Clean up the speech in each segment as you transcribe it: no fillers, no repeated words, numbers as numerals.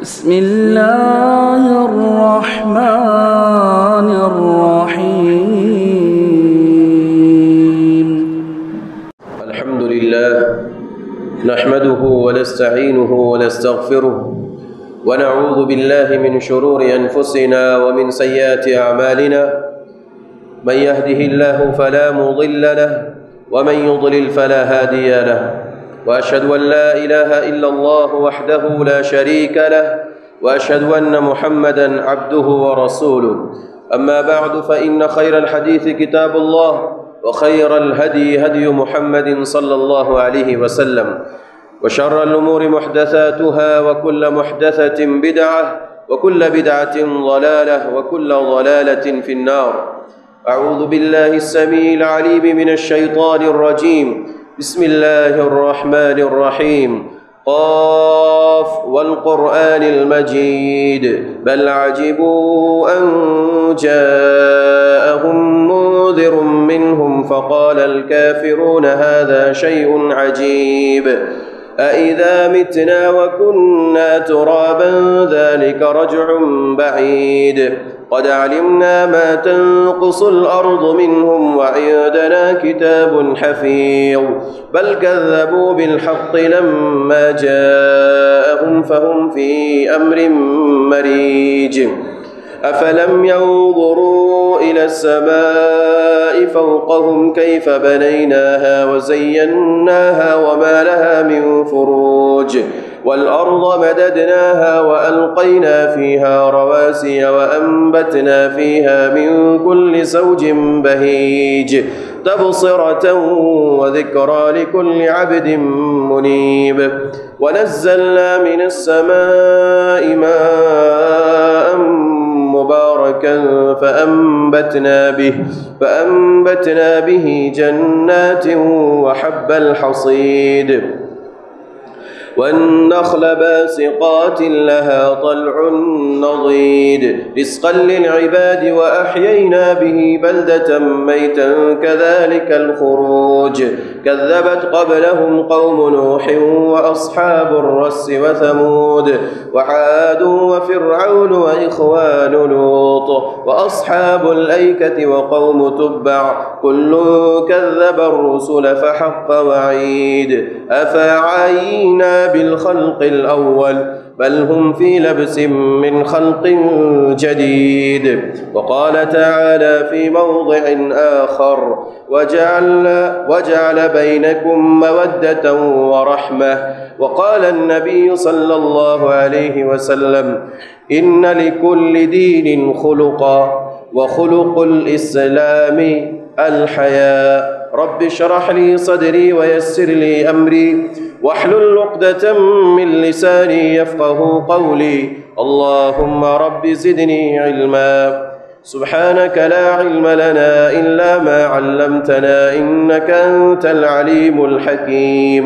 بسم الله الرحمن الرحيم. الحمد لله نحمده ونستعينه ونستغفره ونعوذ بالله من شرور أنفسنا ومن سيئات أعمالنا. من يهده الله فلا مضل له ومن يضلل فلا هادي له، وأشهد أن لا إله إلا الله وحده لا شريك له، وأشهد أن محمدا عبده ورسوله. أما بعد، فإن خير الحديث كتاب الله، وخير الهدي هدي محمد صلى الله عليه وسلم، وشر الأمور محدثاتها، وكل محدثة بدعة، وكل بدعة ضلالة، وكل ضلالة في النار. أعوذ بالله السميع العليم من الشيطان الرجيم. بسم الله الرحمن الرحيم. قاف والقرآن المجيد بل عجبوا أن جاءهم منذر منهم فقال الكافرون هذا شيء عجيب. أإذا متنا وكنا ترابا ذلك رجع بعيد. قد علمنا ما تنقص الأرض منهم وعندنا كتاب حفيظ. بل كذبوا بالحق لما جاءهم فهم في أمر مريج. أفلم ينظروا إلى السماء فوقهم كيف بنيناها وزيناها وما لها من فروج. والأرض مددناها وألقينا فيها رواسي وأنبتنا فيها من كل زوج بهيج، تبصرة وذكرى لكل عبد منيب. ونزلنا من السماء ماء مباركا فأنبتنا به جنات وحب الحصيد، والنخل باسقات لها طلع نضيد، رزقا للعباد وأحيينا به بلدة ميتا كذلك الخروج. كذبت قبلهم قوم نوح وأصحاب الرس وثمود وعاد وفرعون وإخوان لوط وأصحاب الأيكة وقوم تبع، كل كذب الرسل فحق وعيد. أفعينا بالخلق الأول بل هم في لبس من خلق جديد. وقال تعالى في موضع آخر وجعل بينكم مودة ورحمة. وقال النبي صلى الله عليه وسلم إن لكل دين خلقا، وخلق الإسلام الحياء. رب اشرح لي صدري ويسر لي أمري واحلل عقدة من لساني يفقه قولي. اللهم رب زدني علما. سبحانك لا علم لنا إلا ما علمتنا إنك أنت العليم الحكيم.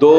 2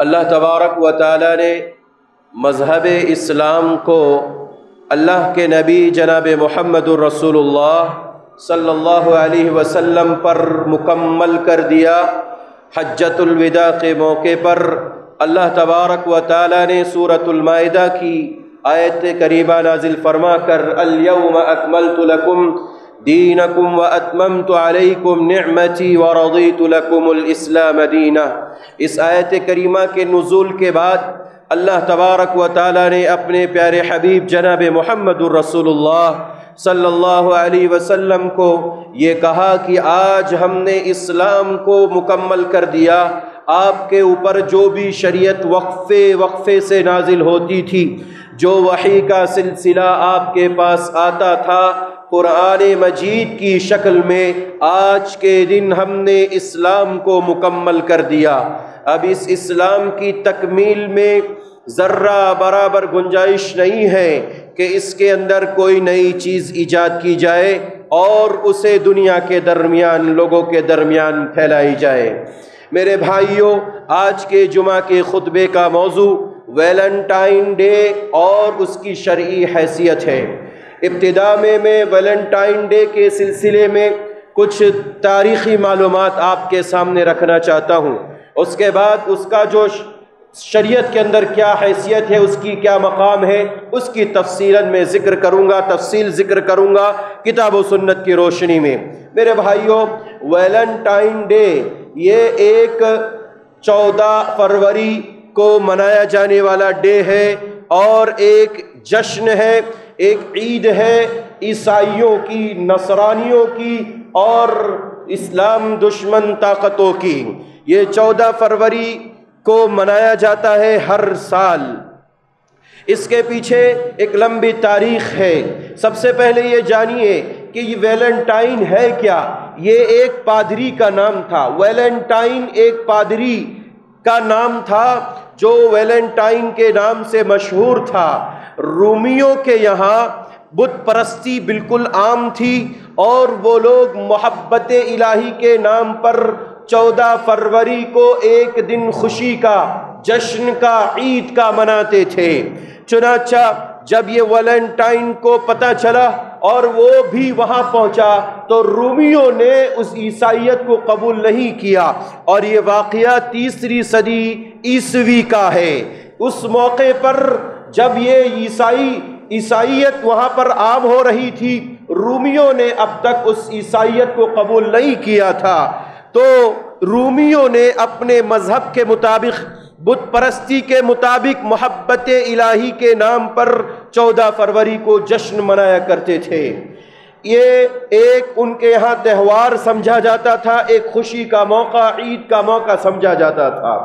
اللہ تبارک و تعالی نے مذہب اسلام کو اللہ کے نبی جناب محمد الرسول اللہ صلی اللہ علیہ وسلم پر مکمل کر دیا۔ حجۃ الوداع کے موقع پر اللہ تبارک و تعالی نے سورۃ المائدہ کی آیت کریمہ نازل فرما کر الیوم اکملت لکم دینکم واتممت علیکم نعمتی ورضیت لکم الاسلام دینا، اس آیت کریمہ کے نزول کے بعد اللہ تبارک و تعالی نے اپنے پیارے حبیب جناب محمد الرسول اللہ صلی اللہ علیہ وسلم کو یہ کہا کہ آج ہم نے اسلام کو مکمل کر دیا۔ آپ کے اوپر جو بھی شریعت وقفے سے نازل ہوتی تھی، جو وحی کا سلسلہ آپ کے پاس آتا تھا قرآن مجید کی شکل میں، آج کے دن ہم نے اسلام کو مکمل کر دیا۔ اب اس اسلام کی تکمیل میں ذرہ برابر گنجائش نہیں ہے کہ اس کے اندر کوئی نئی چیز ایجاد کی جائے اور اسے دنیا کے درمیان، لوگوں کے درمیان پھیلائی جائے۔ میرے بھائیوں، آج کے جمعہ کے خطبے کا موضوع ویلنٹائن ڈے اور اس کی شرعی حیثیت ہے۔ ابتدا میں ویلنٹائن ڈے کے سلسلے میں کچھ تاریخی معلومات آپ کے سامنے رکھنا چاہتا ہوں، اس کے بعد اس کا جو شریعت کے اندر کیا حیثیت ہے، اس کی کیا مقام ہے، اس کی تفصیلاً میں ذکر کروں گا کتاب و سنت کی روشنی میں۔ میرے بھائیوں، ویلنٹائن ڈے یہ ایک 14 فروری کو منایا جانے والا ڈے ہے اور ایک جشن ہے، ایک عید ہے عیسائیوں کی، نصرانیوں کی اور اسلام دشمن طاقتوں کی۔ یہ 14 فروری کو منایا جاتا ہے ہر سال۔ اس کے پیچھے ایک لمبی تاریخ ہے۔ سب سے پہلے یہ جانیے کہ یہ ویلنٹائن ہے کیا۔ یہ ایک پادری کا نام تھا۔ ویلنٹائن ایک پادری کا نام تھا جو ویلنٹائن کے نام سے مشہور تھا۔ رومیوں کے یہاں بت پرستی بالکل عام تھی اور وہ لوگ محبت الہی کے نام پر 14 فروری کو ایک دن خوشی کا، جشن کا، عید کا مناتے تھے۔ چنانچہ جب یہ ویلنٹائن کو پتہ چلا اور وہ بھی وہاں پہنچا تو رومیوں نے اس عیسائیت کو قبول نہیں کیا، اور یہ واقعہ 3 صدی عیسوی کا ہے۔ اس موقع پر جب یہ عیسائیت وہاں پر عام ہو رہی تھی، رومیوں نے اب تک اس عیسائیت کو قبول نہیں کیا تھا، تو رومیوں نے اپنے مذہب کے مطابق، بت پرستی کے مطابق، محبت الہی کے نام پر 14 فروری کو جشن منایا کرتے تھے۔ یہ ایک ان کے یہاں تہوار سمجھا جاتا تھا، ایک خوشی کا موقع، عید کا موقع سمجھا جاتا تھا۔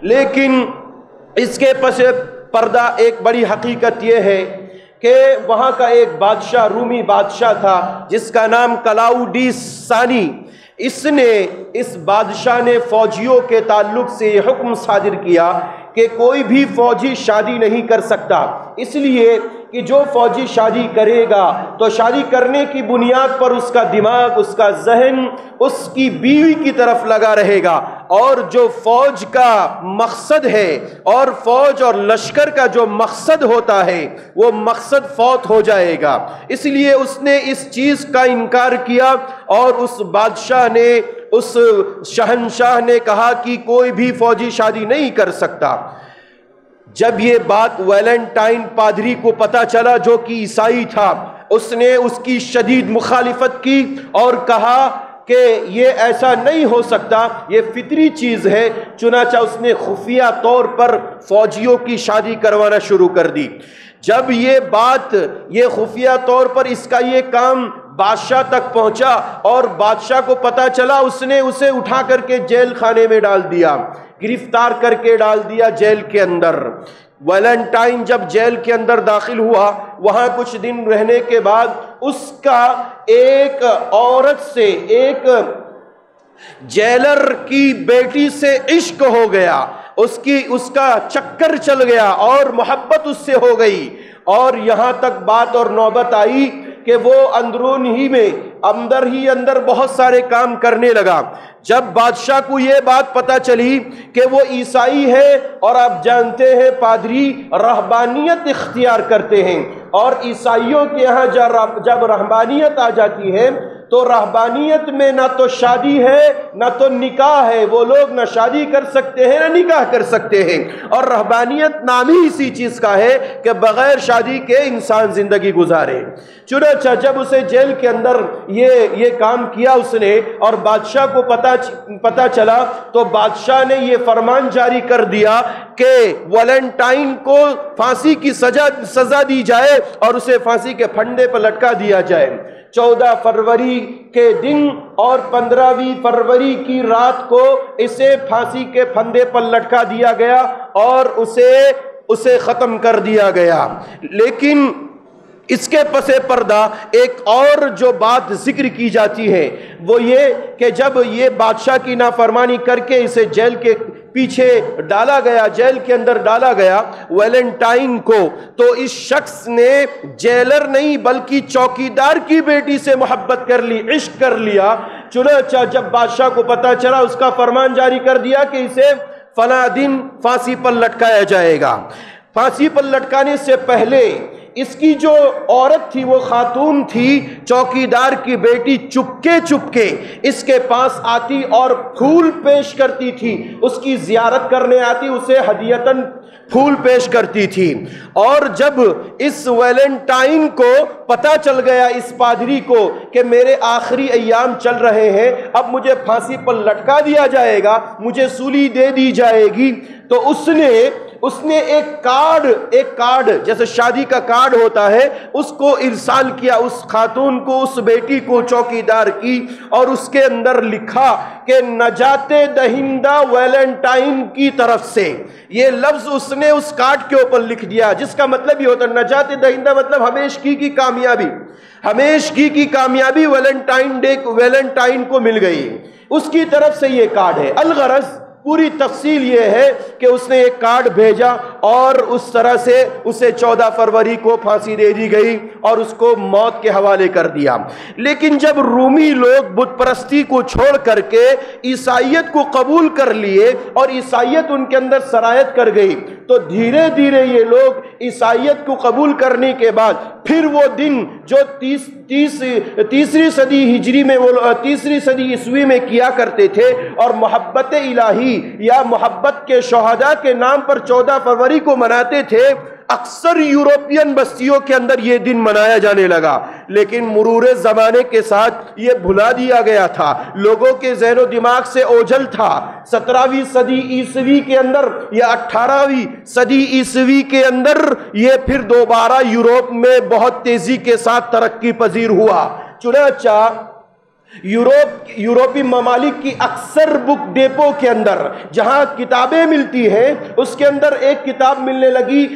لیکن اس کے پس پردہ ایک بڑی حقیقت یہ ہے کہ وہاں کا ایک بادشاہ، رومی بادشاہ تھا جس کا نام کلاؤڈیس ثانی۔ اس بادشاہ نے فوجیوں کے تعلق سے یہ حکم صادر کیا کہ کوئی بھی فوجی شادی نہیں کر سکتا، اس لیے کہ جو فوجی شادی کرے گا تو شادی کرنے کی بنیاد پر اس کا دماغ، اس کا ذہن اس کی بیوی کی طرف لگا رہے گا، اور جو فوج کا مقصد ہے اور فوج اور لشکر کا جو مقصد ہوتا ہے وہ مقصد فوت ہو جائے گا۔ اس لیے اس نے اس چیز کا انکار کیا اور اس بادشاہ نے، اس شہنشاہ نے کہا کہ کوئی بھی فوجی شادی نہیں کر سکتا۔ جب یہ بات ویلنٹائن پادری کو پتہ چلا جو کہ عیسائی تھا، اس نے اس کی شدید مخالفت کی اور کہا کہ یہ ایسا نہیں ہو سکتا، یہ فطری چیز ہے۔ چنانچہ اس نے خفیہ طور پر فوجیوں کی شادی کروانا شروع کر دی۔ جب یہ خفیہ طور پر اس کا یہ کام بادشاہ تک پہنچا اور بادشاہ کو پتہ چلا، اس نے اسے اٹھا کر کے جیل خانے میں ڈال دیا، گرفتار کر کے ڈال دیا جیل کے اندر۔ ویلنٹائن جب جیل کے اندر داخل ہوا، وہاں کچھ دن رہنے کے بعد اس کا ایک عورت سے، ایک جیلر کی بیٹی سے عشق ہو گیا، اس کا چکر چل گیا اور محبت اس سے ہو گئی، اور یہاں تک بات اور نوبت آئی کہ وہ اندرون ہی میں اندر ہی اندر بہت سارے کام کرنے لگا۔ جب بادشاہ کو یہ بات پتہ چلی کہ وہ عیسائی ہے، اور آپ جانتے ہیں پادری رہبانیت اختیار کرتے ہیں، اور عیسائیوں کے یہاں جب رہبانیت آ جاتی ہے تو رہبانیت میں نہ تو شادی ہے نہ تو نکاح ہے، وہ لوگ نہ شادی کر سکتے ہیں نہ نکاح کر سکتے ہیں، اور رہبانیت نام ہی اسی چیز کا ہے کہ بغیر شادی کے انسان زندگی گزارے۔ چنانچہ جب اسے جیل کے اندر یہ کام کیا اس نے، اور بادشاہ کو پتہ چلا، تو بادشاہ نے یہ فرمان جاری کر دیا کہ ویلنٹائن کو پھانسی کی سزا دی جائے اور اسے پھانسی کے پھندے پر لٹکا دیا جائے۔ 14 فروری کے دن اور 15ویں فروری کی رات کو اسے پھانسی کے پھندے پر لٹکا دیا گیا اور اسے ختم کر دیا گیا۔ لیکن اس کے پس پردہ ایک اور جو بات ذکر کی جاتی ہے وہ یہ کہ جب یہ بادشاہ کی نافرمانی کر کے اسے جیل کے پیچھے ڈالا گیا، جیل کے اندر ڈالا گیا ویلنٹائن کو، تو اس شخص نے جیلر نہیں بلکہ چوکیدار کی بیٹی سے محبت کر لی، عشق کر لیا۔ چنانچہ جب بادشاہ کو پتہ چلا، اس کا فرمان جاری کر دیا کہ اسے فلاں دن پھانسی پر لٹکایا جائے گا۔ پھانسی پر لٹکانے سے پہلے اس کی جو عورت تھی، وہ خاتون تھی، چوکیدار کی بیٹی، چپکے اس کے پاس آتی اور پھول پیش کرتی تھی، اس کی زیارت کرنے آتی، اسے ہدیتاً پھول پیش کرتی تھی۔ اور جب اس ویلنٹائن کو پتہ چل گیا، اس پادری کو، کہ میرے آخری ایام چل رہے ہیں، اب مجھے پھانسی پر لٹکا دیا جائے گا، مجھے سولی دے دی جائے گی، تو اس نے ایک کارڈ جیسے شادی کا کارڈ ہوتا ہے، اس کو ارسال کیا اس خاتون کو، اس بیٹی کو، چوکیدار کی، اور اس کے اندر لکھا کہ نجات دہندہ ویلنٹائن کی طرف سے۔ یہ لفظ اس نے اس کارڈ کے اوپر لکھ دیا، جس کا مطلب یہ ہوتا ہے نجات دہندہ مطلب ہمیشگی کی کامیابی، ہمیشگی کی کامیابی ویلنٹائن کو مل گئی، اس کی طرف سے یہ کارڈ ہے۔ الغرض پوری تفصیل یہ ہے کہ اس نے ایک کارڈ بھیجا اور اس طرح سے اسے 14 فروری کو پھانسی دے دی گئی اور اس کو موت کے حوالے کر دیا۔ لیکن جب رومی لوگ بت پرستی کو چھوڑ کر کے عیسائیت کو قبول کر لیے اور عیسائیت ان کے اندر سرایت کر گئی، تو دھیرے دھیرے یہ لوگ عیسائیت کو قبول کرنے کے بعد پھر وہ دن جو تیسری صدی ہجری میں، وہ تیسری صدی عیسوی میں کیا کرتے تھے، اور محبت الہی یا محبت کے شہداء کے نام پر 14 فروری کو مناتے تھے، اکثر یورپین بستیوں کے اندر یہ دن منایا جانے لگا۔ لیکن مرور زمانے کے ساتھ یہ بھلا دیا گیا تھا، لوگوں کے ذہن و دماغ سے اوجھل تھا۔ 17ویں صدی عیسوی کے اندر یا 18ویں صدی عیسوی کے اندر یہ پھر دوبارہ یورپ میں بہت تیزی کے ساتھ ترقی پذیر ہوا۔ چنانچہ یورپی ممالک کی اکثر بک ڈیپو کے اندر جہاں کتابیں ملتی ہیں، اس کے اندر ایک کتاب ملنے لگی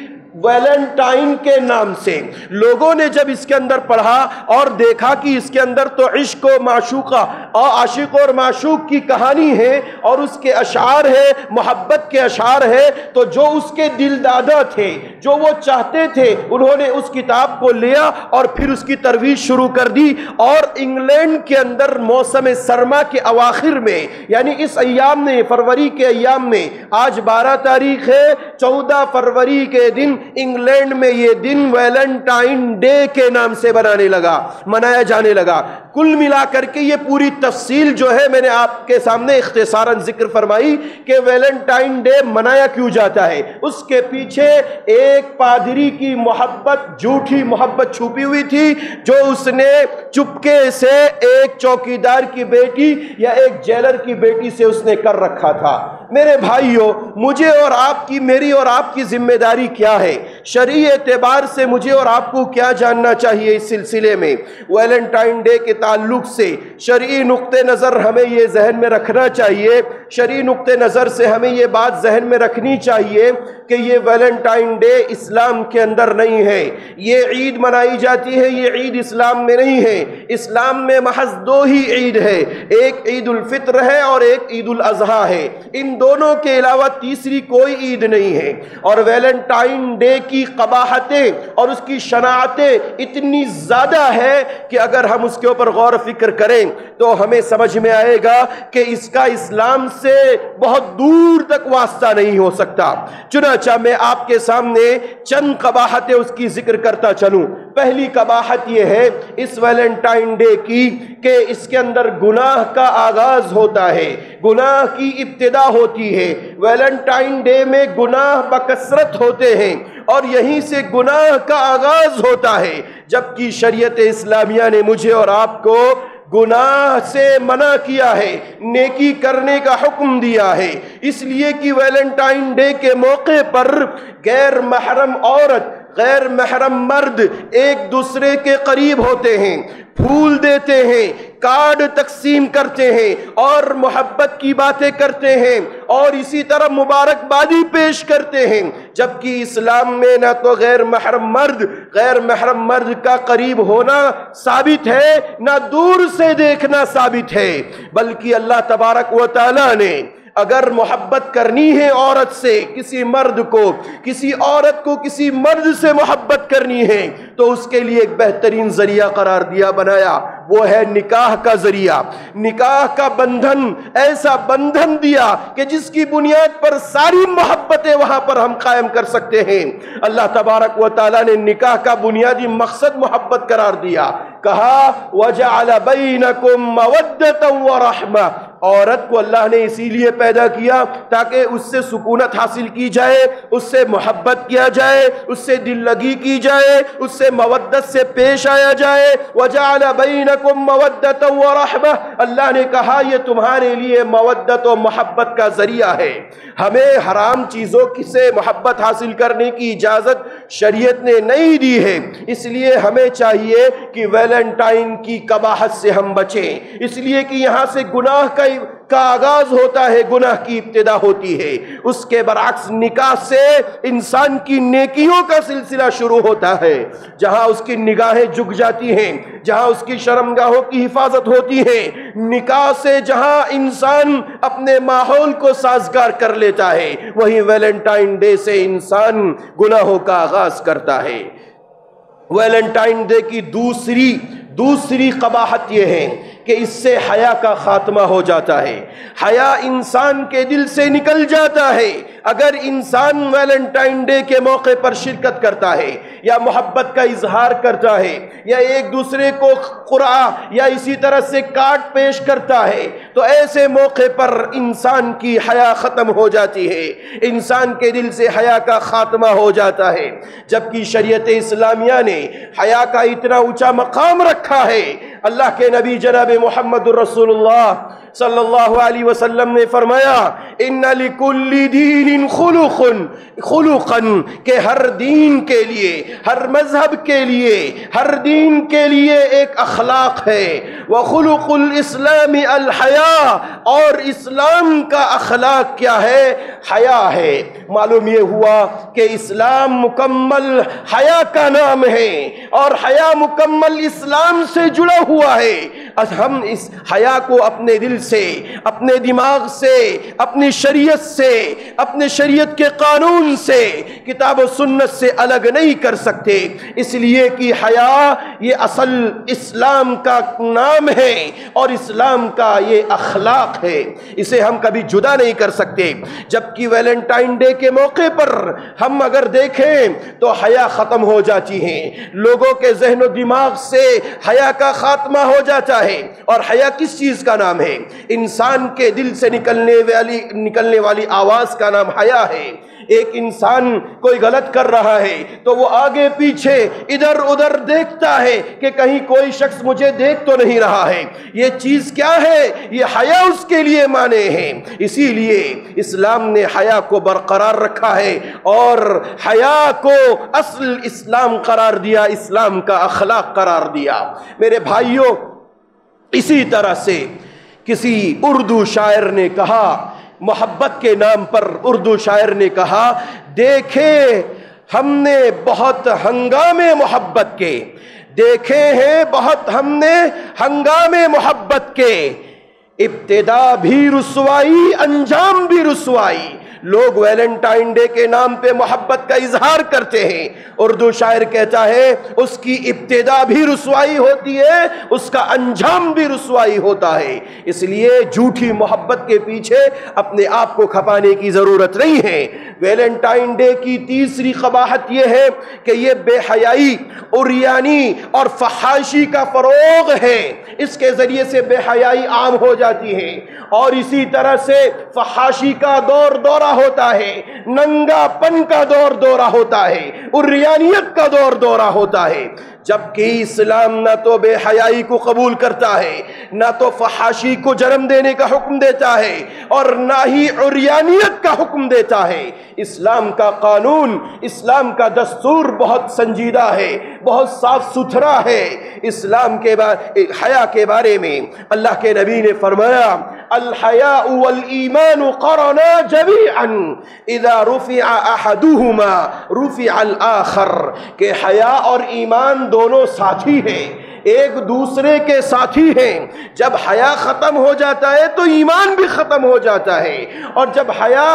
ویلنٹائن کے نام سے۔ لوگوں نے جب اس کے اندر پڑھا اور دیکھا کہ اس کے اندر تو عشق و معشوقہ اور عاشق اور معشوق کی کہانی ہے اور اس کے اشعار ہے، محبت کے اشعار ہے، تو جو اس کے دل دادا تھے، جو وہ چاہتے تھے، انہوں نے اس کتاب کو لیا اور پھر اس کی ترویج شروع کر دی۔ اور انگلینڈ کے اندر موسم سرما کے اواخر میں، یعنی اس ایام میں، فروری کے ایام میں، آج 12 تاریخ ہے، 14 فروری کے دن انگلینڈ میں یہ دن ویلنٹائن ڈے کے نام سے منایا جانے لگا۔ کل ملا کر کے یہ پوری تفصیل جو ہے میں نے آپ کے سامنے اختصاراً ذکر فرمائی کہ ویلنٹائن ڈے منایا کیوں جاتا ہے۔ اس کے پیچھے ایک پادری کی محبت، جھوٹی محبت چھپی ہوئی تھی، جو اس نے چپکے سے ایک چوکیدار کی بیٹی یا ایک جیلر کی بیٹی سے اس نے کر رکھا تھا۔ میرے بھائیوں، مجھے اور آپ کی، میری اور آپ کی ذمہ داری کیا ہے؟ شرعی اعتبار سے مجھے اور آپ کو کیا جاننا چاہیے اس سلسلے میں؟ ویلنٹائن ڈے کے تعلق سے شرعی نقطہ نظر ہمیں یہ ذہن میں رکھنا چاہیے، شرعی نقطہ نظر سے ہمیں یہ بات ذہن میں رکھنی چاہیے کہ یہ ویلنٹائن ڈے اسلام کے اندر نہیں ہے۔ یہ عید منائی جاتی ہے، یہ عید اسلام میں نہیں ہے۔ اسلام میں محض 2 ہی عید ہے، ایک عید الفطر ہے اور ایک عید الاضحیٰ ہے۔ ان دونوں کے علاوہ تیسری کوئی عید نہیں ہے۔ اور ویلنٹائن ڈے کی قباحتیں اور اس کی شناعتیں اتنی زیادہ ہے کہ اگر ہم اس کے اوپر غور و فکر کریں تو ہمیں سمجھ میں آئے گا کہ اس کا اسلام سے بہت دور تک واسطہ نہیں ہو سکتا۔ چنانچہ میں آپ کے سامنے چند قباحتیں اس کی ذکر کرتا چلوں۔ پہلی قباحت یہ ہے اس ویلنٹائن ڈے کی کہ اس کے اندر گناہ کا آغاز ہوتا ہے، گناہ کی ابتدا ہوتی ہے۔ ویلنٹائن ڈے میں گناہ بکثرت ہوتے ہیں اور یہیں سے گناہ کا آغاز ہوتا ہے، جبکہ شریعت اسلامیہ نے مجھے اور آپ کو گناہ سے منع کیا ہے، نیکی کرنے کا حکم دیا ہے، اس لیے کہ ویلنٹائن ڈے کے موقع پر غیر محرم عورت، غیر محرم مرد ایک دوسرے کے قریب ہوتے ہیں، پھول دیتے ہیں، کارڈ تقسیم کرتے ہیں اور محبت کی باتیں کرتے ہیں اور اسی طرح مبارکبادی پیش کرتے ہیں، جبکہ اسلام میں نہ تو غیر محرم مرد کا قریب ہونا ثابت ہے، نہ دور سے دیکھنا ثابت ہے، بلکہ اللہ تبارک و تعالی نے اگر محبت کرنی ہے عورت سے، کسی مرد کو، کسی عورت کو کسی مرد سے محبت کرنی ہے تو اس کے لیے ایک بہترین ذریعہ قرار دیا، بنایا، وہ ہے نکاح کا ذریعہ، نکاح کا بندھن، ایسا بندھن دیا کہ جس کی بنیاد پر ساری محبتیں وہاں پر ہم قائم کر سکتے ہیں۔ اللہ تبارک و تعالیٰ نے نکاح کا بنیادی مقصد محبت قرار دیا، کہا وَجَعَلَ بَيْنَكُمْ مَوَدَّةً وَرَحْمَةً۔ عورت کو اللہ نے اسی لیے پیدا کیا تاکہ اس سے سکونت حاصل کی جائے، اس سے محبت کیا جائے، اس سے دل لگی کی جائے، اس سے مودت سے پیش آیا جائے۔ وَجَعَلَ بَيْنَكُمْ مَوَدَّةً وَرَحْمَةً، اللہ نے کہا یہ تمہارے لیے مودت و محبت کا ذریعہ ہے۔ ہمیں حرام چیزوں سے محبت حاصل کرنے کی اجازت شریعت نے نہیں دی ہے، اس لیے ہمیں چاہیے کہ ویلنٹائن کی قباحت سے ہم بچیں، اس لیے کہ یہاں سے گناہ کا آغاز ہوتا ہے، گناہ کی ابتدا ہوتی ہے۔ اس کے برعکس نکاح سے انسان کی نیکیوں کا سلسلہ شروع ہوتا ہے، جہاں اس کی نگاہیں جھک جاتی ہیں، جہاں اس کی شرمگاہوں کی حفاظت ہوتی ہے، نکاح سے جہاں انسان اپنے ماحول کو سازگار کر لیتا ہے، وہیں ویلنٹائن ڈے سے انسان گناہوں کا آغاز کرتا ہے۔ ویلنٹائن ڈے کی دوسری قباحت یہ ہے کہ اس سے حیا کا خاتمہ ہو جاتا ہے، حیا انسان کے دل سے نکل جاتا ہے۔ اگر انسان ویلنٹائن ڈے کے موقع پر شرکت کرتا ہے یا محبت کا اظہار کرتا ہے یا ایک دوسرے کو قرعہ یا اسی طرح سے کارڈ پیش کرتا ہے تو ایسے موقع پر انسان کی حیا ختم ہو جاتی ہے، انسان کے دل سے حیا کا خاتمہ ہو جاتا ہے، جبکہ شریعت اسلامیہ نے حیا کا اتنا اونچا مقام رکھا ہے۔ اللہ کے نبی جناب محمد الرسول اللہ صلی اللہ علیہ وسلم نے فرمایا ان لکل دین خلقا، کہ ہر دین کے لیے، ہر مذہب کے لیے، ہر دین کے لیے ایک اخلاق ہے۔ وخلق الاسلام الحیا، اور اسلام کا اخلاق کیا ہے؟ حیا ہے۔ معلوم یہ ہوا کہ اسلام مکمل حیا کا نام ہے اور حیا مکمل اسلام سے جڑا ہوا ہے۔ ہم اس حیا کو اپنے دل سے، اپنے دماغ سے، اپنی شریعت سے، اپنے شریعت کے قانون سے، کتاب و سنت سے الگ نہیں کر سکتے، اس لیے کہ حیا یہ اصل اسلام کا نام ہے اور اسلام کا یہ اخلاق ہے، اسے ہم کبھی جدا نہیں کر سکتے۔ جبکہ ویلنٹائن ڈے کے موقع پر ہم اگر دیکھیں تو حیا ختم ہو جاتی ہے، لوگوں کے ذہن و دماغ سے حیا کا خاتمہ ہو جاتا ہے۔ اور حیا کس چیز کا نام ہے؟ انسان کے دل سے نکلنے والی آواز کا نام حیا ہے۔ ایک انسان کوئی غلط کر رہا ہے تو وہ آگے پیچھے ادھر ادھر دیکھتا ہے کہ کہیں کوئی شخص مجھے دیکھ تو نہیں رہا ہے، یہ چیز کیا ہے؟ یہ حیا اس کے لیے مانے ہیں۔ اسی لیے اسلام نے حیا کو برقرار رکھا ہے اور حیا کو اصل اسلام قرار دیا، اسلام کا اخلاق قرار دیا۔ میرے بھائیوں، اسی طرح سے کسی اردو شاعر نے کہا، محبت کے نام پر اردو شاعر نے کہا، دیکھے ہم نے بہت ہنگامے محبت کے، دیکھے ہیں بہت ہم نے ہنگامے محبت کے، ابتدا بھی رسوائی انجام بھی رسوائی، لوگ ویلنٹائن ڈے کے نام پہ محبت کا اظہار کرتے ہیں۔ اردو شاعر کہتا ہے اس کی ابتدا بھی رسوائی ہوتی ہے، اس کا انجام بھی رسوائی ہوتا ہے۔ اس لیے جھوٹی محبت کے پیچھے اپنے آپ کو کھپانے کی ضرورت نہیں ہے۔ ویلنٹائن ڈے کی تیسری قباحت یہ ہے کہ یہ بے حیائی، عریانی اور فحاشی کا فروغ ہے۔ اس کے ذریعے سے بے حیائی عام ہو جاتی ہے، اور اسی طرح سے فحاشی کا دور دورہ ہوتا ہے، ننگا پن کا دور دورہ ہوتا ہے، عریانیت کا دور دورہ ہوتا ہے۔ جبکہ اسلام نہ تو بے حیائی کو قبول کرتا ہے، نہ تو فحاشی کو جنم دینے کا حکم دیتا ہے، اور نہ ہی عریانیت کا حکم دیتا ہے۔ اسلام کا قانون، اسلام کا دستور بہت سنجیدہ ہے، بہت صاف ستھرا ہے۔ اسلام کے حیا کے بارے میں اللہ کے نبی نے فرمایا الحیاء والایمان قرنا جمیعا اذا رفع احدهما رفع الاخر، کہ حیا اور ایمان دونوں ساتھی ہیں، ایک دوسرے کے ساتھی ہیں۔ جب حیا ختم ہو جاتا ہے تو ایمان بھی ختم ہو جاتا ہے، اور جب حیا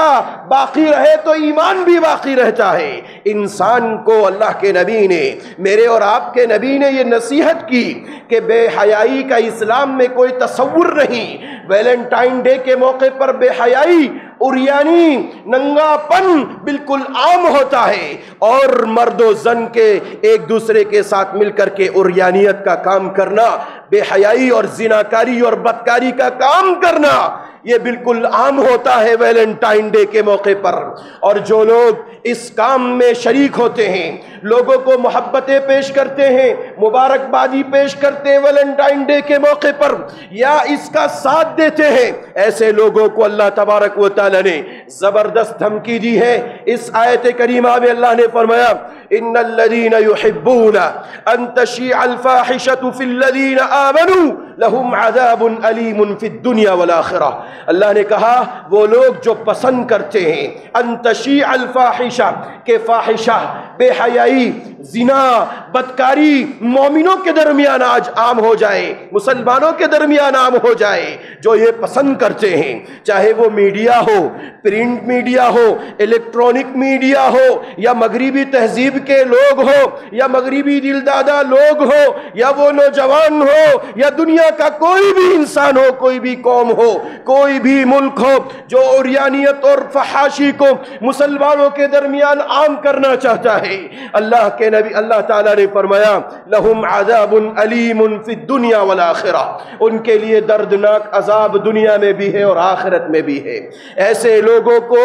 باقی رہے تو ایمان بھی باقی رہتا ہے۔ انسان کو اللہ کے نبی نے، میرے اور آپ کے نبی نے یہ نصیحت کی کہ بے حیائی کا اسلام میں کوئی تصور نہیں۔ ویلنٹائن ڈے کے موقع پر بے حیائی، عریانی، ننگا پن بالکل عام ہوتا ہے، اور مرد و زن کے ایک دوسرے کے ساتھ مل کر کے عریانیت کا کام کرنا، بے حیائی اور زناکاری اور بدکاری کا کام کرنا، یہ بالکل عام ہوتا ہے ویلنٹائن ڈے کے موقع پر۔ اور جو لوگ اس کام میں شریک ہوتے ہیں، لوگوں کو محبتیں پیش کرتے ہیں، مبارکبادی پیش کرتے ہیں ویلنٹائن ڈے کے موقع پر، یا اس کا ساتھ دیتے ہیں، ایسے لوگوں کو اللہ تبارک و تعالی نے زبردست دھمکی دی ہے۔ اس آیت کریمہ میں اللہ نے فرمایا ان الذین یحبون ان تشیع الفاحشۃ فی الذین آمنوا لہم عذاب علیم فی الدنیا والآخرہ۔ اللہ نے کہا وہ لوگ جو پسند کرتے ہیں ان تشیع الفاحشہ، کہ فاحشہ، بے حیائی، زنا، بدکاری مومنوں کے درمیان آج عام ہو جائے، مسلمانوں کے درمیان عام ہو جائے، جو یہ پسند کرتے ہیں، چاہے وہ میڈیا ہو، پرنٹ میڈیا ہو، الیکٹرونک میڈیا ہو، یا مغربی تہذیب کے لوگ ہو، یا مغربی دلدادہ لوگ ہو، یا وہ نوجوان ہو، یا دنیا کا کوئی بھی انسان ہو، کوئی بھی قوم ہو، کوئی بھی ملک ہو، جو عریانیت اور فحاشی کو مسلمانوں کے درمیان عام کرنا چاہتا ہے، اللہ کے نبی اللہ تعالیٰ نے فرمایا لہم عذاب علیم فی الدنیا والآخرہ، ان کے لیے دردناک عذاب دنیا میں بھی ہے اور آخرت میں بھی ہے۔ ایسے لوگوں کو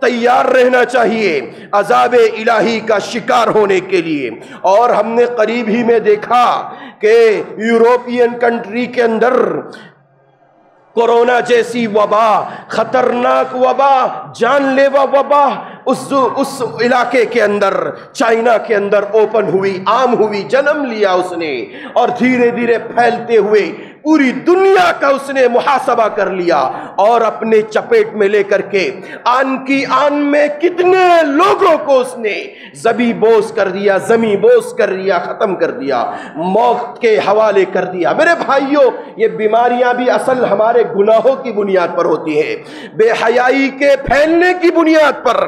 تیار رہنا چاہیے عذاب الہی کا شکار ہونے کے لیے۔ اور ہم نے قریب ہی میں دیکھا کہ یوروپین کنٹری کے اندر کورونا جیسی وبا، خطرناک وبا، جان لیوا وبا اس علاقے کے اندر، چائنا کے اندر اوپن ہوئی، عام ہوئی، جنم لیا اس نے، اور دھیرے دھیرے پھیلتے ہوئے پوری دنیا کا اس نے محاسبہ کر لیا، اور اپنے چپیٹ میں لے کر کے آن کی آن میں کتنے لوگوں کو اس نے زبی بوس کر دیا، زمیں بوس کر دیا، ختم کر دیا، موت کے حوالے کر دیا۔ میرے بھائیوں، یہ بیماریاں بھی اصل ہمارے گناہوں کی بنیاد پر ہوتی ہے، بے حیائی کے پھیلنے کی بنیاد پر،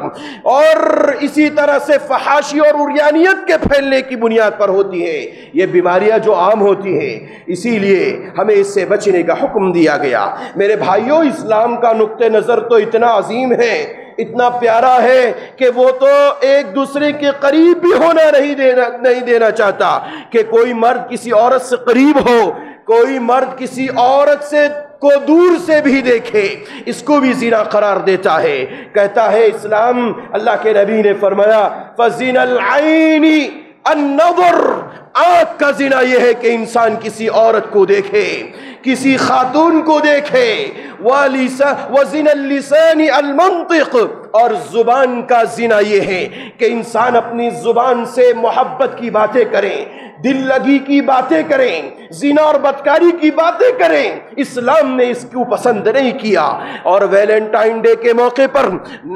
اور اسی طرح سے فحاشی اور عریانیت کے پھیلنے کی بنیاد پر ہوتی ہے یہ بیماریاں جو عام ہوتی ہیں۔ اسی لیے ہمیں اس سے بچنے کا حکم دیا گیا۔ میرے بھائیوں، اسلام کا نقطہ نظر تو اتنا عظیم ہے، اتنا پیارا ہے کہ وہ تو ایک دوسرے کے قریب بھی ہونا نہیں دینا چاہتا، کہ کوئی مرد کسی عورت سے قریب ہو، کوئی مرد کسی عورت سے کو دور سے بھی دیکھے، اس کو بھی زنا قرار دیتا ہے۔ کہتا ہے اسلام، اللہ کے نبی نے فرمایا فَزِنَ الْعَيْنِ النَّظْرُ، آنکھ کا زنا یہ ہے کہ انسان کسی عورت کو دیکھے، کسی خاتون کو دیکھے، وَزِنَ اللِّسَانِ الْمَنْطِقِ، اور زبان کا زنا یہ ہے کہ انسان اپنی زبان سے محبت کی باتیں کریں، دل لگی کی باتیں کریں، زنا اور بدکاری کی باتیں کریں۔ اسلام نے اس کو پسند نہیں کیا۔ اور ویلنٹائن ڈے کے موقع پر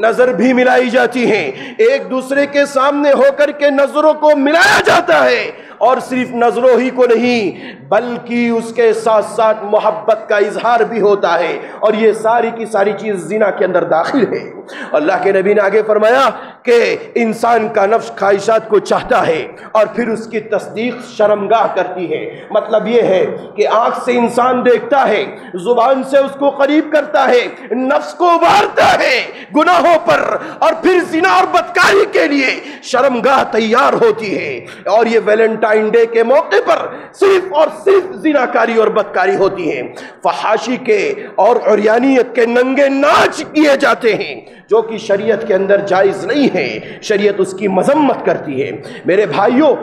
نظر بھی ملائی جاتی ہیں، ایک دوسرے کے سامنے ہو کر کے نظروں کو ملایا جاتا ہے، اور صرف نظروں ہی کو نہیں بلکہ اس کے ساتھ ساتھ محبت کا اظہار بھی ہوتا ہے، اور یہ ساری کی ساری چیز زنا کے اندر داخل ہے۔ اللہ کے نبی نے آگے فرمایا کہ انسان کا نفس خواہشات کو چاہتا ہے اور پھر اس کی تصدیق شرمگاہ کرتی ہے۔ مطلب یہ ہے کہ آنکھ سے انسان دیکھتا ہے، زبان سے اس کو قریب کرتا ہے، نفس کو ابھارتا ہے گناہوں پر، اور پھر زنا اور بدکاری کے لیے شرمگاہ تیار ہوتی ہے، اور یہ ویلنٹائن ڈے کے موقع پر صرف اور صرف زناکاری اور بدکاری ہوتی ہے۔ فحاشی کے اور عریانیت کے ننگے ناچ کیے جاتے ہیں جو کہ شریعت کے اندر جائز نہیں ہے، شریعت اس کی مذمت کرتی ہے۔ میرے بھائیوں،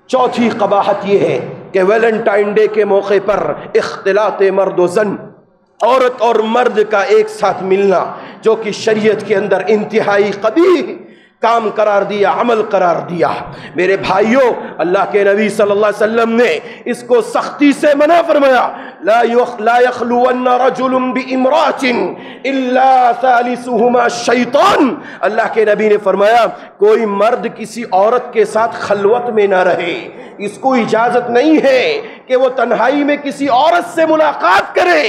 چوتھی قباحت یہ ہے کہ ویلنٹائن ڈے کے موقع پر اختلاط مرد و زن، عورت اور مرد کا ایک ساتھ ملنا، جو کہ شریعت کے اندر انتہائی قبیح کام قرار دیا، عمل قرار دیا۔ میرے بھائیوں، اللہ کے نبی صلی اللہ علیہ وسلم نے اس کو سختی سے منع فرمایا، لا يخلون رجل بامرأة الا ثالثهما الشیطان۔ اللہ کے نبی نے فرمایا کوئی مرد کسی عورت کے ساتھ خلوت میں نہ رہے، اس کو اجازت نہیں ہے کہ وہ تنہائی میں کسی عورت سے ملاقات کرے۔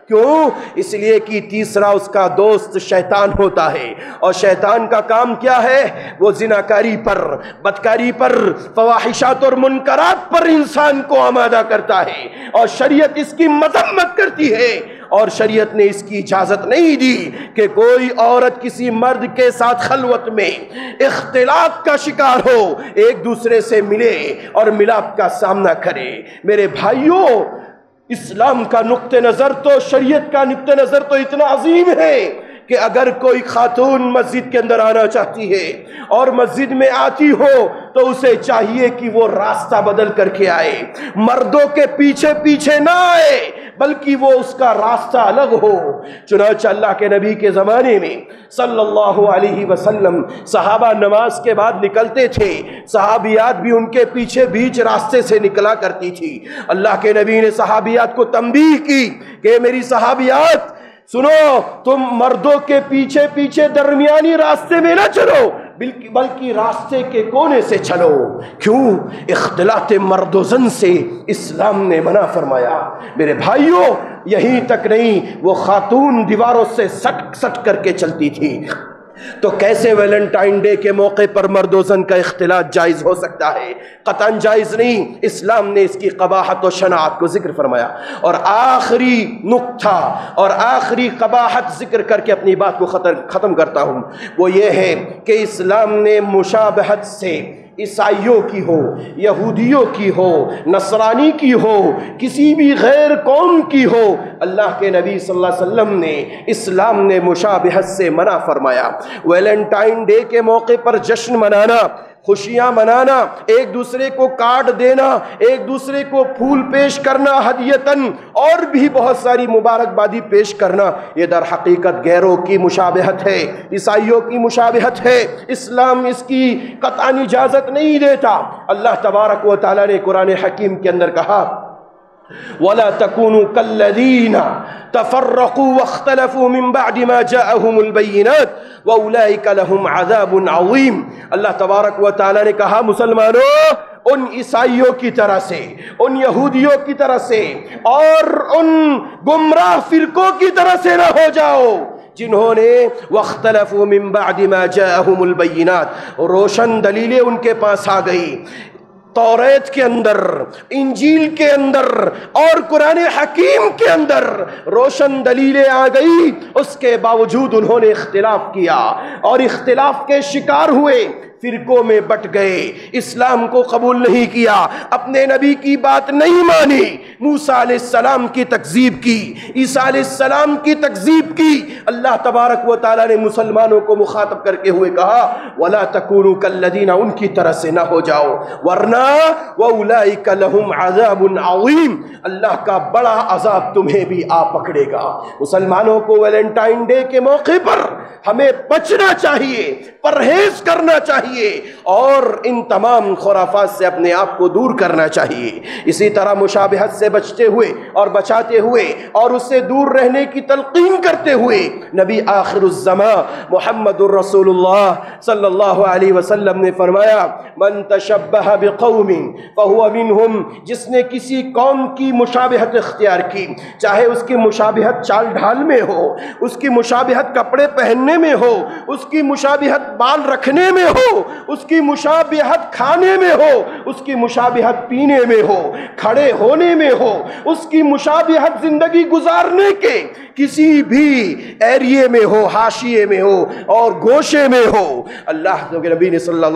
کیوں؟ اس لیے کہ تیسرا اس کا دوست شیطان ہوتا ہے، اور شیطان کا کام کیا ہے؟ وہ زناکاری پر، بدکاری پر، فواحشات اور منکرات پر انسان کو آمادہ کرتا ہے، اور شریعت اس کی مذمت کرتی ہے، اور شریعت نے اس کی اجازت نہیں دی کہ کوئی عورت کسی مرد کے ساتھ خلوت میں اختلاط کا شکار ہو، ایک دوسرے سے ملے اور ملاپ کا سامنا کرے۔ میرے بھائیوں، اسلام کا نقطہ نظر تو، شریعت کا نقطہ نظر تو اتنا عظیم ہے کہ اگر کوئی خاتون مسجد کے اندر آنا چاہتی ہے اور مسجد میں آتی ہو تو اسے چاہیے کہ وہ راستہ بدل کر کے آئے، مردوں کے پیچھے پیچھے نہ آئے، بلکہ وہ اس کا راستہ الگ ہو۔ چنانچہ اللہ کے نبی کے زمانے میں صلی اللہ علیہ وسلم صحابہ نماز کے بعد نکلتے تھے، صحابیات بھی ان کے پیچھے بیچ راستے سے نکلا کرتی تھی۔ اللہ کے نبی نے صحابیات کو تنبیہ کی کہ میری صحابیات سنو، تم مردوں کے پیچھے پیچھے درمیانی راستے میں نہ چلو، بلکہ راستے کے کونے سے چلو۔ کیوں؟ اختلاط مرد و زن سے اسلام نے منع فرمایا۔ میرے بھائیوں، یہیں تک نہیں، وہ خاتون دیواروں سے سٹ سٹ کر کے چلتی تھی، تو کیسے ویلنٹائن ڈے کے موقع پر مرد و زن کا اختلاط جائز ہو سکتا ہے؟ قطعاً جائز نہیں۔ اسلام نے اس کی قباحت و شناعت کو ذکر فرمایا، اور آخری نقطہ اور آخری قباحت ذکر کر کے اپنی بات کو ختم کرتا ہوں، وہ یہ ہے کہ اسلام نے مشابہت سے، عیسائیوں کی ہو، یہودیوں کی ہو، نصرانی کی ہو، کسی بھی غیر قوم کی ہو، اللہ کے نبی صلی اللہ علیہ وسلم نے، اسلام نے مشابہت سے منع فرمایا۔ ویلنٹائن ڈے کے موقع پر جشن منانا، خوشیاں منانا، ایک دوسرے کو کارڈ دینا، ایک دوسرے کو پھول پیش کرنا ہدیتاً، اور بھی بہت ساری مبارکبادی پیش کرنا، یہ در حقیقت غیروں کی مشابہت ہے، عیسائیوں کی مشابہت ہے۔ اسلام اس کی قطعاً اجازت نہیں دیتا۔ اللہ تبارک و تعالیٰ نے قرآن حکیم کے اندر کہا وَلَا تَكُونُوا كَالَّذِينَ تَفَرَّقُوا وَاخْتَلَفُوا مِن بَعْدِ مَا جَاءَهُمُ الْبَيِّنَاتُ وَأُولَئِكَ لَهُمْ عَذَابٌ عَظِيمٌ۔ اللہ تبارک و تعالیٰ نے کہا مسلمانوں، ان عیسائیوں کی طرح سے، ان یہودیوں کی طرح سے، اور ان گمراہ فرقوں کی طرح سے نہ ہو جاؤ جنہوں نے وَاخْتَلَفُوا مِن بَعْدِ مَا جَاءَهُمُ الْبَيِّنَاتُ، روشن دلیلیں ان کے پاس آ گئی، توریت کے اندر، انجیل کے اندر اور قرآن حکیم کے اندر روشن دلیلیں آ گئی، اس کے باوجود انہوں نے اختلاف کیا اور اختلاف کے شکار ہوئے، فرقوں میں بٹ گئے، اسلام کو قبول نہیں کیا، اپنے نبی کی بات نہیں مانی، موسیٰ علیہ السلام کی تکذیب کی، عیسیٰ علیہ السلام کی تکذیب کی۔ اللہ تبارک و تعالیٰ نے مسلمانوں کو مخاطب کر کے ہوئے کہا وَلَا تَكُونُوا كَالَّذِينَ، ان کی طرح سے نہ ہو جاؤ، ورنہ وَأُولَئِكَ لَهُمْ عَذَابٌ عَظِيمٌ، اللہ کا بڑا عذاب تمہیں بھی آ پکڑے گا۔ مسلمانوں کو ویلنٹائن ڈے کے موقع پر ہمیں بچنا چاہیے، پرہیز کرنا چاہیے چاہیے اور ان تمام خرافات سے اپنے آپ کو دور کرنا چاہیے۔ اسی طرح مشابہت سے بچتے ہوئے اور بچاتے ہوئے اور اس سے دور رہنے کی تلقین کرتے ہوئے نبی آخر الزمان محمد الرسول اللہ صلی اللہ علیہ وسلم نے فرمایا من تشبہ بقوم فہو منہم، جس نے کسی قوم کی مشابہت اختیار کی، چاہے اس کی مشابہت چال ڈھال میں ہو، اس کی مشابہت کپڑے پہننے میں ہو، اس کی مشابہت بال رکھنے میں ہو، اس کی مشابہت کھانے میں ہو، اس کی مشابہت پینے میں ہو، کھڑے ہونے میں ہو، اس کی مشابہت زندگی گزارنے کے کسی بھی ایریے میں ہو، حاشیے میں ہو اور گوشے میں ہو، اللہ کے نبی نے صلی اللہ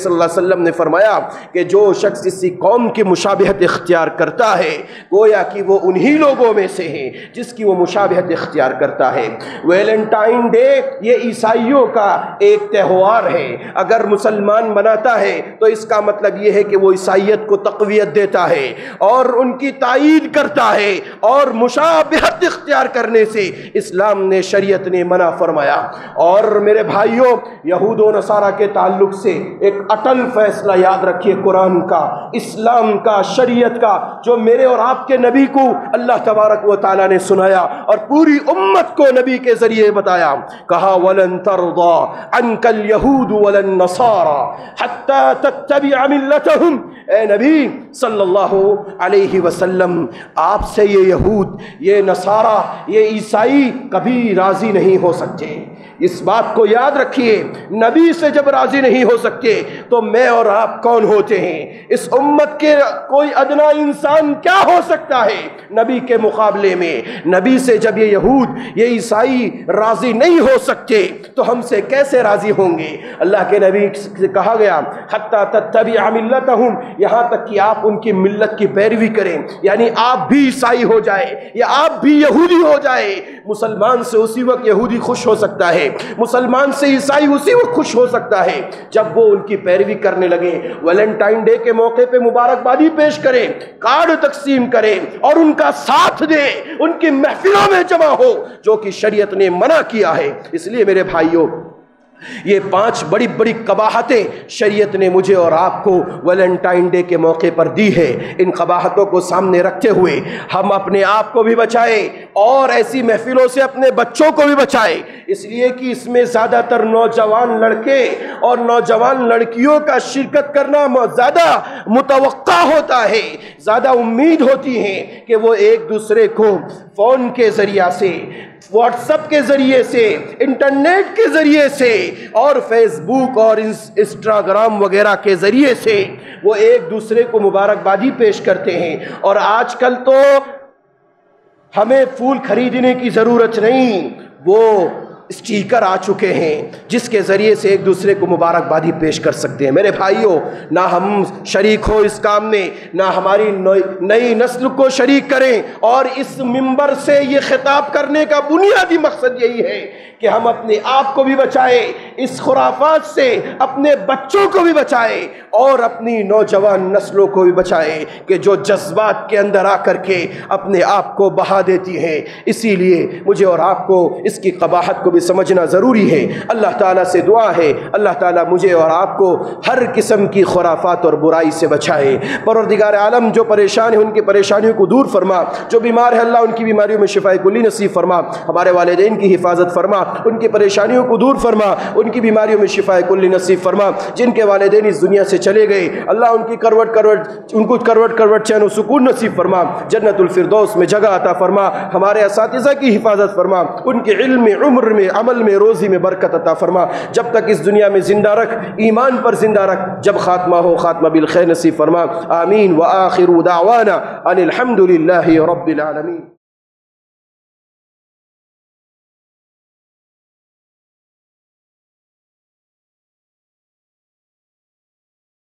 علیہ وسلم نے فرمایا کہ جو شخص کسی قوم کی مشابہت اختیار کرتا ہے گویا کہ وہ انہی لوگوں میں سے ہے جس کی وہ مشابہت اختیار کرتا ہے۔ ویلنٹائن ڈے یہ عیسائیوں کا ایک تہوار ہے، اگر مسلمان مناتا ہے تو اس کا مطلب یہ ہے کہ وہ عیسائیت کو تقویت دیتا ہے اور ان کی تائید کرتا ہے، اور مشابہت اختیار کرنے سے اسلام نے، شریعت نے منع فرمایا۔ اور میرے بھائیوں، یہود و نصارہ کے تعلق سے ایک اٹل فیصلہ یاد رکھیے، قرآن کا، اسلام کا، شریعت کا، جو میرے اور آپ کے نبی کو اللہ تبارک و تعالیٰ نے سنایا اور پوری امت کو نبی کے ذریعے بتایا، کہا وَلَن تَرْضَى عَنْكَ الْيَهُودُ وَلَا النَّصَارَى حَتَّى تَتَّبِعَ مِلَّتَهُمْ۔ اے نبی صلی اللہ علیہ وسلم، آپ سے یہ یہود، یہ نصارہ، یہ عیسائی کبھی راضی نہیں ہو سکتے۔ اس بات کو یاد رکھیے، نبی سے جب راضی نہیں ہو سکتے تو میں اور آپ کون ہوتے ہیں؟ اس امت کے کوئی ادنا انسان کیا ہو سکتا ہے نبی کے مقابلے میں؟ نبی سے جب یہ یہود، یہ عیسائی راضی نہیں ہو سکتے تو ہم سے کیسے راضی ہوں گے؟ اللہ کے نبی سے کہا گیا حتی تتبع ملتہم، یہاں تک کہ آپ ان کی ملت کی پیروی کریں، یعنی آپ بھی عیسائی ہو جائے یا آپ بھی یہودی ہو جائے۔ مسلمان سے اسی وقت یہودی خوش ہو سکتا ہے، مسلمان سے عیسائی اسی وقت خوش ہو سکتا ہے جب وہ ان کی پیروی کرنے لگے۔ ویلنٹائن ڈے کے موقع پہ مبارکبادی پیش کریں، کارڈ تقسیم کریں اور ان کا ساتھ دیں، ان کی محفلوں میں جمع ہو، جو کہ شریعت نے منع کیا ہے۔ اس لیے میرے بھائیوں، یہ 5 بڑی بڑی قباحتیں شریعت نے مجھے اور آپ کو ویلنٹائن ڈے کے موقع پر دی ہے۔ ان قباحتوں کو سامنے رکھتے ہوئے ہم اپنے آپ کو بھی بچائیں اور ایسی محفلوں سے اپنے بچوں کو بھی بچائیں، اس لیے کہ اس میں زیادہ تر نوجوان لڑکے اور نوجوان لڑکیوں کا شرکت کرنا زیادہ متوقع ہوتا ہے، زیادہ امید ہوتی ہے کہ وہ ایک دوسرے کو فون کے ذریعہ سے، واٹس ایپ کے ذریعے سے، انٹرنیٹ کے ذریعے سے اور فیس بک اور انسٹاگرام وغیرہ کے ذریعے سے وہ ایک دوسرے کو مبارکبادی پیش کرتے ہیں۔ اور آج کل تو ہمیں پھول خریدنے کی ضرورت نہیں، وہ اسٹیکر آ چکے ہیں جس کے ذریعے سے ایک دوسرے کو مبارکبادی پیش کر سکتے ہیں۔ میرے بھائیوں، نہ ہم شریک ہو اس کام میں، نہ ہماری نئی نسل کو شریک کریں، اور اس منبر سے یہ خطاب کرنے کا بنیادی مقصد یہی ہے کہ ہم اپنے آپ کو بھی بچائیں اس خرافات سے، اپنے بچوں کو بھی بچائیں اور اپنی نوجوان نسلوں کو بھی بچائیں کہ جو جذبات کے اندر آ کر کے اپنے آپ کو بہا دیتی ہیں۔ اسی لیے مجھے اور آپ کو اس کی قباحت کو بھی سمجھنا ضروری ہے۔ اللہ تعالیٰ سے دعا ہے اللہ تعالیٰ مجھے اور آپ کو ہر قسم کی خرافات اور برائی سے بچائے۔ پروردگار عالم، جو پریشان ہیں ان کی پریشانیوں کو دور فرما، جو بیمار ہے اللہ ان کی بیماریوں میں شفا کلی نصیب فرما، ہمارے والدین کی حفاظت فرما، ان کی پریشانیوں کو دور فرما، ان کی بیماریوں میں شفا کلی نصیب فرما۔ جن کے والدین اس دنیا سے چلے گئے اللہ ان کی ان کو کروٹ چین و سکون نصیب فرما، جنت الفردوس میں جگہ عطا فرما، ہمارے اساتذہ کی حفاظت فرما، ان کے علم میں، عمر میں، عمل میں، روزی میں برکت عطا فرما، جب تک اس دنیا میں زندہ رکھ، ایمان پر زندہ رکھ، جب خاتمہ ہو خاتمہ بالخیر نصیب فرما۔ آمین وآخر دعوانا ان الحمد للہ رب العالمین۔